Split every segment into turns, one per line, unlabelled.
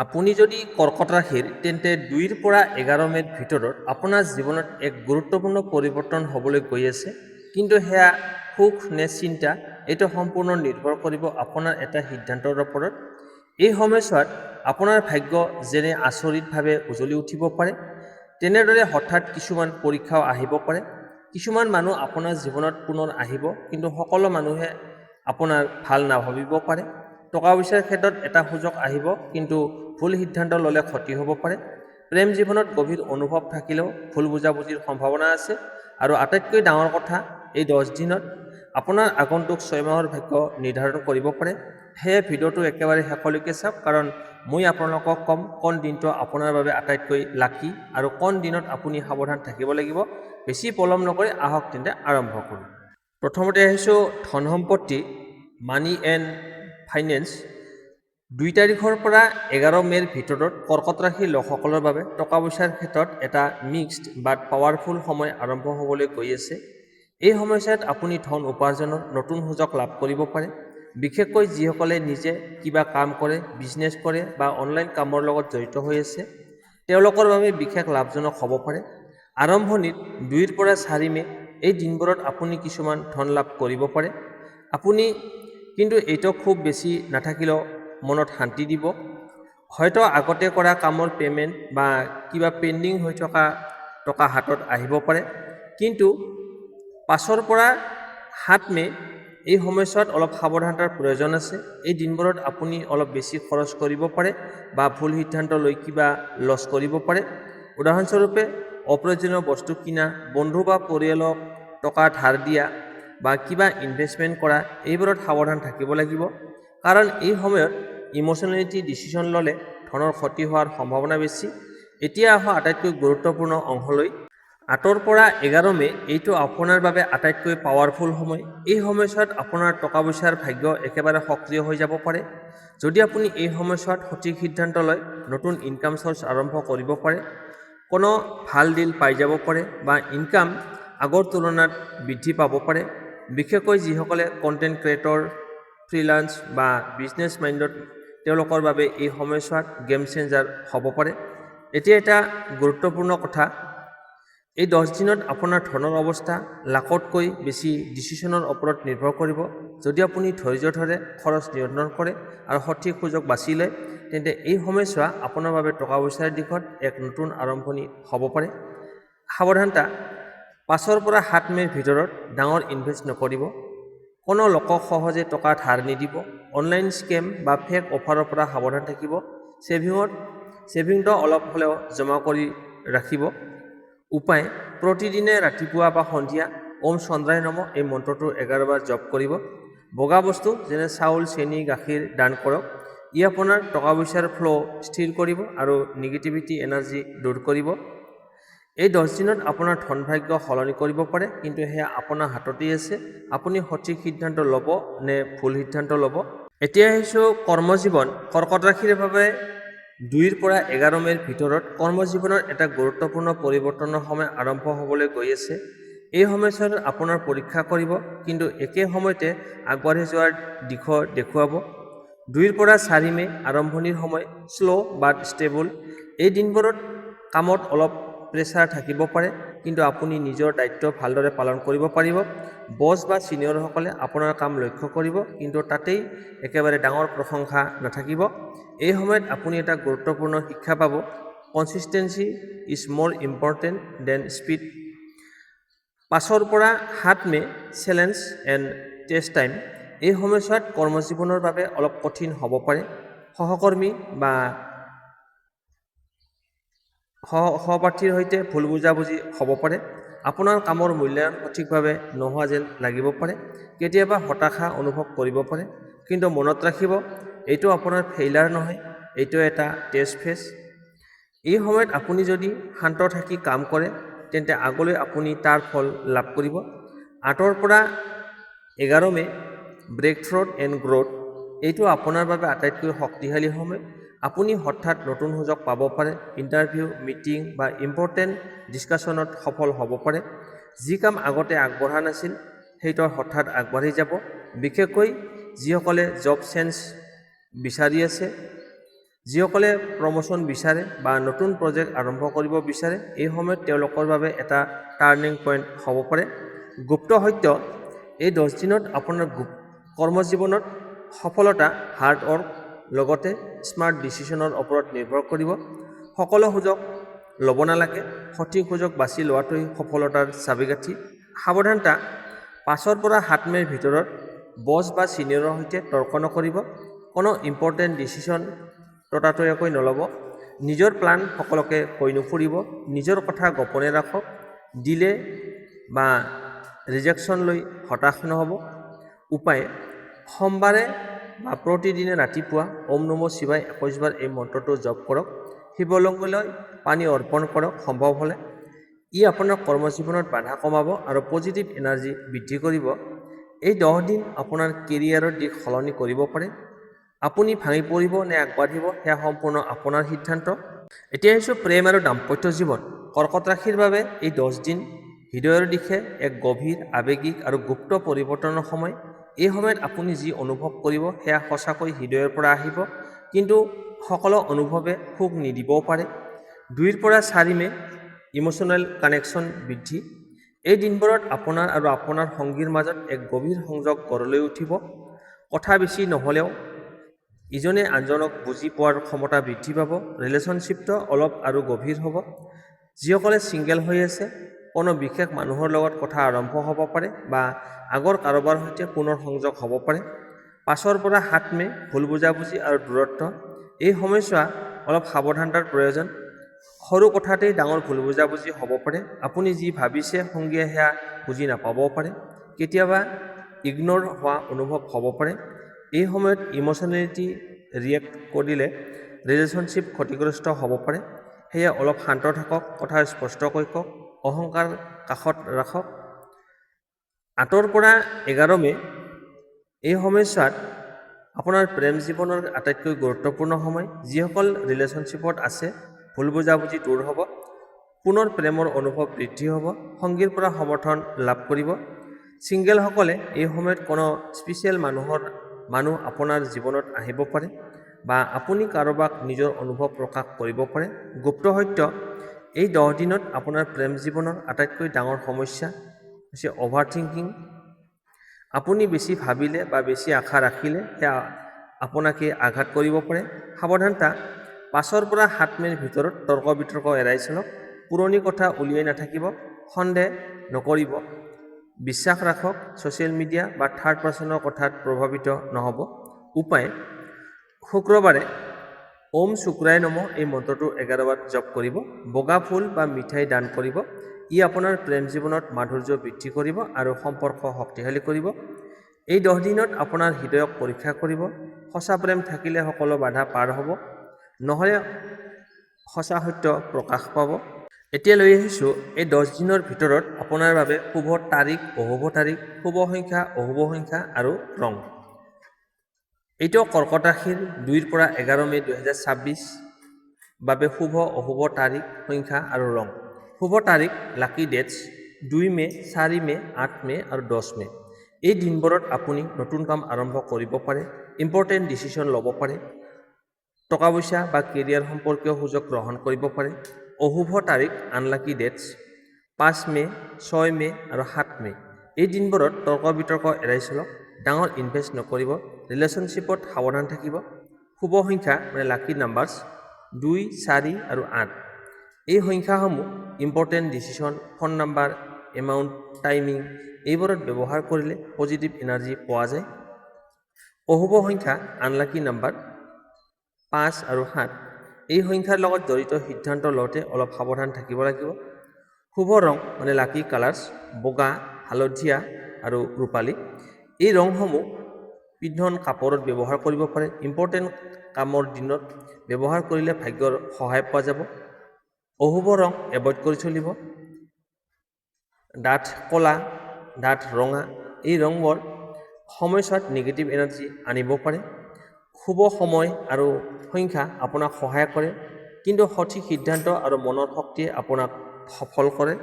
আপুনি যদি কৰ্কট ৰাশিৰ তেন্তে ২ৰ পৰা ১১ মে'ৰ ভিতৰত আপোনাৰ জীৱনত এক গুৰুত্বপূৰ্ণ পৰিৱৰ্তন হ'বলৈ গৈ আছে। কিন্তু সেয়া সুখ নে চিন্তা এইটো সম্পূৰ্ণ নিৰ্ভৰ কৰিব আপোনাৰ এটা সিদ্ধান্তৰ ওপৰত। এই সময়ছোৱাত আপোনাৰ ভাগ্য যেনে আচৰিতভাৱে উজ্বলি উঠিব পাৰে, তেনেদৰে হঠাৎ কিছুমান পৰীক্ষাও আহিব পাৰে। কিছুমান মানুহ আপোনাৰ জীৱনত পুনৰ আহিব, কিন্তু সকলো মানুহে আপোনাৰ ভাল নাভাবিব পাৰে। টকা পইচাৰ ক্ষেত্ৰত এটা সুযোগ আহিব, কিন্তু ভুল সিদ্ধান্ত ল'লে ক্ষতি হ'ব পাৰে। প্ৰেম জীৱনত গভীৰ অনুভৱ থাকিলেও ভুল বুজাবুজিৰ সম্ভাৱনা আছে। আৰু আটাইতকৈ ডাঙৰ কথা, এই 10 দিনত আপোনাৰ আগন্তুক 6 মাহৰ ভাগ্য নিৰ্ধাৰণ কৰিব পাৰে। সেয়ে ভিডিঅ'টো একেবাৰে শেষলৈকে চাওক, কাৰণ মই আপোনালোকক ক'ম কোন দিনটো আপোনাৰ বাবে আটাইতকৈ লাকি আৰু কোন দিনত আপুনি সাৱধান থাকিব লাগিব। বেছি পলম নকৰি আহক তেন্তে আৰম্ভ কৰোঁ। প্ৰথমতে আহিছোঁ ধন সম্পত্তি, মানি এণ্ড ফাইনেন্স। ২ তাৰিখৰ পৰা ১১ মে'ৰ ভিতৰত কৰ্কট ৰাশিৰ লোকসকলৰ বাবে টকা পইচাৰ ক্ষেত্ৰত এটা মিক্সড বাট পাৱাৰফুল সময় আৰম্ভ হ'বলৈ গৈ আছে। এই সময়ছোৱাত আপুনি ধন উপাৰ্জনৰ নতুন সুযোগ লাভ কৰিব পাৰে, বিশেষকৈ যিসকলে নিজে কিবা কাম কৰে, বিজনেছ কৰে বা অনলাইন কামৰ লগত জড়িত হৈ আছে, তেওঁলোকৰ বাবে বিশেষ লাভজনক হ'ব পাৰে। আৰম্ভণিত ২ৰ পৰা ৪ মে' এই দিনবোৰত আপুনি কিছুমান ধন লাভ কৰিব পাৰে। আপুনি কিন্তু এইটো খুব বেছি নাথাকিলেও মনত শান্তি দিব। হয়তো আগতে কৰা কামৰ পে'মেণ্ট বা কিবা পেণ্ডিং হৈ থকা টকা হাতত আহিব পাৰে। কিন্তু ৫ৰ পৰা ৭ মে' এই সময়ছোৱাত অলপ সাৱধানতাৰ প্ৰয়োজন আছে। এই দিনবোৰত আপুনি অলপ বেছি খৰচ কৰিব পাৰে বা ভুল সিদ্ধান্ত লৈ কিবা লছ কৰিব পাৰে। উদাহৰণস্বৰূপে, অপ্ৰয়োজনীয় বস্তু কিনা, বন্ধু বা পৰিয়ালক টকা ধাৰ দিয়া বা কিবা ইনভেষ্টমেণ্ট কৰা, এইবোৰত সাৱধান থাকিব লাগিব। কাৰণ এই সময়ত ইম'শ্যনেলিটি ডিচিশ্যন ল'লে ধনৰ ক্ষতি হোৱাৰ সম্ভাৱনা বেছি। এতিয়া অহা আটাইতকৈ গুৰুত্বপূৰ্ণ অংশলৈ। ৮ৰ পৰা ১১ মে' এইটো আপোনাৰ বাবে আটাইতকৈ পাৱাৰফুল সময়। এই সময়ছোৱাত আপোনাৰ টকা পইচাৰ ভাগ্য একেবাৰে সক্ৰিয় হৈ যাব পাৰে। যদি আপুনি এই সময়ছোৱাত সঠিক সিদ্ধান্ত লয়, নতুন ইনকাম চ'ৰ্চ আৰম্ভ কৰিব পাৰে, কোনো ভাল ডিল পাই যাব পাৰে বা ইনকাম আগৰ তুলনাত বৃদ্ধি পাব পাৰে। বিশেষকৈ যিসকলে কণ্টেণ্ট ক্ৰিয়েটৰ, ফ্ৰিলান্স বা বিজনেছ মাইণ্ডত, তেওঁলোকৰ বাবে এই সময়ছোৱাত গেম চেঞ্জাৰ হ'ব পাৰে। এতিয়া এটা গুৰুত্বপূৰ্ণ কথা, এই 10 দিনত আপোনাৰ ধনৰ অৱস্থা লাখতকৈ বেছি ডিচিশ্যনৰ ওপৰত নিৰ্ভৰ কৰিব। যদি আপুনি ধৈৰ্য ধৰে, খৰচ নিয়ন্ত্ৰণ কৰে আৰু সঠিক সুযোগ বাছি লয়, তেন্তে এই সময়ছোৱা আপোনাৰ বাবে টকা পইচাৰ দিশত এক নতুন আৰম্ভণি হ'ব পাৰে। সাৱধানতা, ৫ৰ পৰা ৭ মে'ৰ ভিতৰত ডাঙৰ ইনভেষ্ট নকৰিব। কোনো লোকক সহজে টকা ধাৰ নিদিব। অনলাইন স্কেম বা ফেক অফাৰৰ পৰা সাৱধান থাকিব। ছেভিংটো অলপ হ'লেও জমা কৰি ৰাখিব। উপায়, প্ৰতিদিনে ৰাতিপুৱা বা সন্ধিয়া ওম চন্দ্ৰায় নমঃ এই মন্ত্ৰটো 11 বাৰ জপ কৰিব। বগা বস্তু যেনে চাউল, চেনি, গাখীৰ দান কৰক। ই আপোনাৰ টকা পইচাৰ ফ্ল' স্থিৰ কৰিব আৰু নিগেটিভিটি এনাৰ্জি দূৰ কৰিব। এই 10 দিনত আপোনাৰ ধন ভাগ্য সলনি কৰিব পাৰে, কিন্তু সেয়া আপোনাৰ হাততেই আছে। আপুনি সঠিক সিদ্ধান্ত ল'ব নে ভুল সিদ্ধান্ত ল'ব। এতিয়া আহিছোঁ কৰ্মজীৱন। কৰ্কট ৰাশিৰ বাবে ২ৰ পৰা ১১ মে'ৰ ভিতৰত কৰ্মজীৱনৰ এটা গুৰুত্বপূৰ্ণ পৰিৱৰ্তনৰ সময় আৰম্ভ হ'বলৈ গৈ আছে। এই সময়ছোৱাত আপোনাৰ পৰীক্ষা কৰিব, কিন্তু একে সময়তে আগবাঢ়ি যোৱাৰ দিশো দেখুৱাব। ২ৰ পৰা ৪ মে' আৰম্ভণিৰ সময় শ্ল' বাট ষ্টেবল। এই দিনবোৰত কামত অলপ প্ৰেছাৰ থাকিব পাৰে, কিন্তু আপুনি নিজৰ দায়িত্ব ভালদৰে পালন কৰিব পাৰিব। বছ বা ছিনিয়ৰসকলে আপোনাৰ কাম লক্ষ্য কৰিব, কিন্তু তাতেই একেবাৰে ডাঙৰ প্ৰশংসা নাথাকিব। এই সময়ত আপুনি এটা গুৰুত্বপূৰ্ণ শিক্ষা পাব, consistency is more important than speed. ৫ৰ পৰা ৭ May' challenge and test time. এই সময়ছোৱাত কৰ্মজীৱনৰ বাবে অলপ কঠিন হ'ব পাৰে। সহকৰ্মী বা সহপাঠীৰ সৈতে ভুল বুজাবুজি হ'ব পাৰে। আপোনাৰ কামৰ মূল্যায়ন সঠিকভাৱে নোহোৱা যেন লাগিব পাৰে। কেতিয়াবা হতাশা অনুভৱ কৰিব পাৰে, কিন্তু মনত ৰাখিব, এইটো আপোনাৰ ফেইলাৰ নহয়, এইটো এটা টেষ্ট ফেজ। এই সময়ত আপুনি যদি শান্ত থাকি কাম কৰে, তেন্তে আগলৈ আপুনি তাৰ ফল লাভ কৰিব। ৮ৰ পৰা ১১ মে' ব্ৰেকথ্ৰু এণ্ড গ্ৰ'থ। এইটো আপোনাৰ বাবে আটাইতকৈ শক্তিশালী সময়। আপুনি হঠাৎ নতুন সুযোগ পাব পাৰে, ইণ্টাৰভিউ, মিটিং বা ইম্পৰ্টেণ্ট ডিছকাশ্যনত সফল হ'ব পাৰে। যি কাম আগতে আগবঢ়া নাছিল, সেইটো হঠাৎ আগবাঢ়ি যাব। বিশেষকৈ যিসকলে জব চেঞ্জ বিচাৰি আছে, যিসকলে প্ৰমোশ্যন বিচাৰে বা নতুন প্ৰজেক্ট আৰম্ভ কৰিব বিচাৰে, এই সময়ত তেওঁলোকৰ বাবে এটা টাৰ্ণিং পইণ্ট হ'ব পাৰে। গুপ্ত সত্য, এই 10 দিনত আপোনাৰ কৰ্মজীৱনত সফলতা হাৰ্ড ৱৰ্ক লগতে স্মাৰ্ট ডিচিশ্যনৰ ওপৰত নিৰ্ভৰ কৰিব। সকলো সুযোগ ল'ব নালাগে, সঠিক সুযোগ বাছি লোৱাটোৱেই সফলতাৰ চাবিকাঠি। সাৱধানতা, 5 পৰা 7 মে'ৰ ভিতৰত বছ বা ছিনিয়ৰৰ সৈতে তৰ্ক নকৰিব। কোনো ইম্পৰ্টেণ্ট ডিচিশ্যন ততাতৈয়াকৈ নল'ব। নিজৰ প্লান সকলোকে কৈ নুফুৰিব। নিজৰ কথা গোপনে ৰাখক। ডিলে বা ৰিজেকশ্যন লৈ হতাশ নহ'ব। উপায়, সোমবাৰে বা প্ৰতিদিনে ৰাতিপুৱা ওম নমঃ শিৱায় 21 বাৰ এই মন্ত্ৰটো জপ কৰক। শিৱলিংগলৈ পানী অৰ্পণ কৰক সম্ভৱ হ'লে। ই আপোনাৰ কৰ্মজীৱনত বাধা কমাব আৰু পজিটিভ এনাৰ্জি বৃদ্ধি কৰিব। এই 10 দিন আপোনাৰ কেৰিয়াৰৰ দিশ সলনি কৰিব পাৰে। আপুনি ভাঙি পৰিব নে আগবাঢ়িব সেয়া সম্পূৰ্ণ আপোনাৰ সিদ্ধান্ত। এতিয়া আহিছোঁ প্ৰেম আৰু দাম্পত্য জীৱন। কৰ্কট ৰাশিৰ বাবে এই 10 দিন হৃদয়ৰ দিশে এক গভীৰ আৱেগিক আৰু গুপ্ত পৰিৱৰ্তনৰ সময়। এই সময়ত আপুনি যি অনুভৱ কৰিব সেয়া সঁচাকৈ হৃদয়ৰ পৰা আহিব, কিন্তু সকলো অনুভৱে সুখ নিদিবও পাৰে। 2 পৰা 4 মে' ইম'চনেল কানেকশ্যন বৃদ্ধি। এই দিনবোৰত আপোনাৰ আৰু আপোনাৰ সংগীৰ মাজত এক গভীৰ সংযোগ গঢ় লৈ উঠিব। কথা বেছি নহ'লেও ইজনে আনজনক বুজি পোৱাৰ ক্ষমতা বৃদ্ধি পাব। ৰিলেশ্যনশ্বিপটো অলপ আৰু গভীৰ হ'ব। যিসকলে ছিংগেল হৈ আছে, কোনো বিশেষ মানুহৰ লগত কথা আৰম্ভ হ'ব পাৰে বা আগৰ কাৰোবাৰ সৈতে পুনৰ সংযোগ হ'ব পাৰে। 5 পৰা 7 মে' ভুল বুজাবুজি আৰু দূৰত্ব। এই সময়ছোৱা অলপ সাৱধানতাৰ প্ৰয়োজন। সৰু কথাতেই ডাঙৰ ভুল বুজাবুজি হ'ব পাৰে। আপুনি যি ভাবিছে সংগীয়ে সেয়া বুজি নাপাবও পাৰে। কেতিয়াবা ইগন'ৰ হোৱা অনুভৱ হ'ব পাৰে। এই সময়ত ইম'চনেলিটি ৰিয়েক্ট কৰিলে ৰিলেশ্যনশ্বিপ ক্ষতিগ্ৰস্ত হ'ব পাৰে। সেয়ে অলপ শান্ত থাকক, কথা স্পষ্টকৈ কওক, অহংকাৰ কাষত ৰাখক। 8 পৰা 11 মে' এই সময়ছোৱাত আপোনাৰ প্ৰেম জীৱনৰ আটাইতকৈ গুৰুত্বপূৰ্ণ সময়। যিসকল ৰিলেশ্যনশ্বিপত আছে, ভুল বুজাবুজি দূৰ হ'ব, পুনৰ প্ৰেমৰ অনুভৱ বৃদ্ধি হ'ব, সংগীৰ পৰা সমৰ্থন লাভ কৰিব। ছিংগেলসকলে এই সময়ত কোনো স্পেচিয়েল মানুহ আপোনাৰ জীৱনত আহিব পাৰে বা আপুনি কাৰোবাক নিজৰ অনুভৱ প্ৰকাশ কৰিব পাৰে। গুপ্ত সত্য, এই 10 দিনত আপোনাৰ প্ৰেম জীৱনৰ আটাইতকৈ ডাঙৰ সমস্যা হৈছে অভাৰ থিংকিং। আপুনি বেছি ভাবিলে বা বেছি আশা ৰাখিলে সেয়া আপোনাকে আঘাত কৰিব পাৰে। সাৱধানতা, 5 পৰা 7 মে'ৰ ভিতৰত তৰ্ক বিতৰ্ক এৰাই চলক। পুৰণি কথা উলিয়াই নাথাকিব। সন্দেহ নকৰিব। বিশ্বাস ৰাখক। ছ'চিয়েল মিডিয়া বা থাৰ্ড পাৰ্চনৰ কথাত প্ৰভাৱিত নহ'ব। উপায়, শুক্ৰবাৰে ওম শুক্ৰায় নমঃ এই মন্ত্ৰটো 11 বাৰ জপ কৰিব। বগা ফুল বা মিঠাই দান কৰিব। ই আপোনাৰ প্ৰেম জীৱনত মাধুৰ্য বৃদ্ধি কৰিব আৰু সম্পৰ্ক শক্তিশালী কৰিব। এই 10 দিনত আপোনাৰ হৃদয়ক পৰীক্ষা কৰিব। সঁচা প্ৰেম থাকিলে সকলো বাধা পাৰ হ'ব, নহ'লে সঁচা সত্য প্ৰকাশ পাব। এতিয়া লৈ আহিছোঁ এই 10 দিনৰ ভিতৰত আপোনাৰ বাবে শুভ তাৰিখ, অশুভ তাৰিখ, শুভ সংখ্যা, অশুভ সংখ্যা আৰু ৰং। এইটো কৰ্কট ৰাশিৰ 2 পৰা 11 মে' 2026 বাবে শুভ অশুভ তাৰিখ, সংখ্যা আৰু ৰং। শুভ তাৰিখ, লাকি ডেটছ 2 মে', 4 মে', 8 মে' আৰু 10 মে'। এই দিনবোৰত আপুনি নতুন কাম আৰম্ভ কৰিব পাৰে, ইম্পৰ্টেণ্ট ডিচিশ্যন ল'ব পাৰে, টকা পইচা বা কেৰিয়াৰ সম্পৰ্কীয় সুযোগ গ্ৰহণ কৰিব পাৰে। অশুভ তাৰিখ, আনলাকি ডেটছ 5 মে', 6 মে' আৰু 7 মে'। এই দিনবোৰত তৰ্ক বিতৰ্ক এৰাই চলক, ডাঙৰ ইনভেষ্ট নকৰিব, ৰিলেশ্যনশ্বিপত সাৱধান থাকিব। শুভ সংখ্যা লাকি নাম্বাৰছ 2, 4 আৰু 8। এই সংখ্যাসমূহ important decision, phone number, amount, timing এইবোৰত ব্যৱহাৰ কৰিলে পজিটিভ এনাৰ্জি পোৱা যায়। অশুভ সংখ্যা, আনলাকি নাম্বাৰ 5 আৰু 7। এই সংখ্যাৰ লগত জড়িত সিদ্ধান্ত লওঁতে অলপ সাৱধান থাকিব লাগিব। শুভ ৰং লাকি কালাৰ্ছ বগা, হালধীয়া আৰু ৰূপালী। এই ৰংসমূহ পিন্ধন কাপোৰত ব্যৱহাৰ কৰিব পাৰে। ইম্পৰ্টেণ্ট কামৰ দিনত ব্যৱহাৰ কৰিলে ভাগ্যৰ সহায় পোৱা যাব। অশুভ ৰং এভইড কৰি চলিব। ডাঠ ক'লা, ডাঠ ৰঙা এই ৰংবোৰ সময়ছোৱাত নিগেটিভ এনাৰ্জি আনিব পাৰে। শুভ সময় আৰু সংখ্যা আপোনাক সহায় কৰে, কিন্তু সঠিক সিদ্ধান্ত আৰু মনৰ শক্তিয়ে আপোনাক সফল কৰে।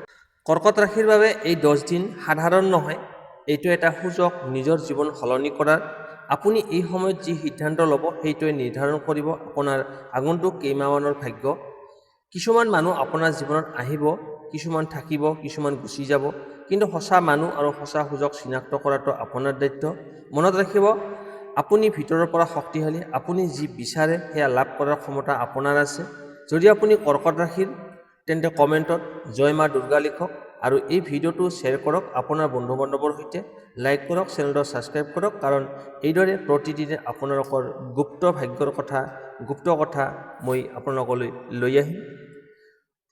কৰ্কট ৰাশিৰ বাবে এই 10 দিন সাধাৰণ নহয়। এইটো এটা সুযোগ নিজৰ জীৱন সলনি কৰাৰ আপুনি এই সময়ত যি সিদ্ধান্ত ল'ব সেইটোৱে নিৰ্ধাৰণ কৰিব আপোনাৰ আগন্তুক কেইমাহমানৰ ভাগ্য। কিছুমান মানুহ আপোনাৰ জীৱনত আহিব, কিছুমান থাকিব, কিছুমান গুচি যাব, কিন্তু সঁচা মানুহ আৰু সঁচা সুযোগ চিনাক্ত কৰাটো আপোনাৰ দায়িত্ব। মনত ৰাখিব, আপুনি ভিতৰৰ পৰা শক্তিশালী, আপুনি যি বিচাৰে সেয়া লাভ কৰাৰ ক্ষমতা আপোনাৰ আছে। যদি আপুনি কৰ্কট ৰাশিৰ তেন্তে কমেণ্টত জয় মা দুৰ্গা লিখক আৰু এই ভিডিঅ'টো শ্বেয়াৰ কৰক আপোনাৰ বন্ধু বান্ধৱৰ সৈতে, লাইক কৰক, চেনেলটো ছাবস্ক্ৰাইব কৰক, কাৰণ এইদৰে প্ৰতিদিনে আপোনালোকৰ গুপ্ত ভাগ্যৰ কথা, গুপ্ত কথা মই আপোনালোকলৈ লৈ আহিম।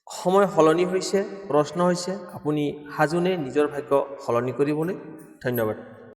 সময় সলনি হৈছে, প্ৰশ্ন হৈছে আপুনি সাজুনে নিজৰ ভাগ্য সলনি কৰিবলৈ। ধন্যবাদ।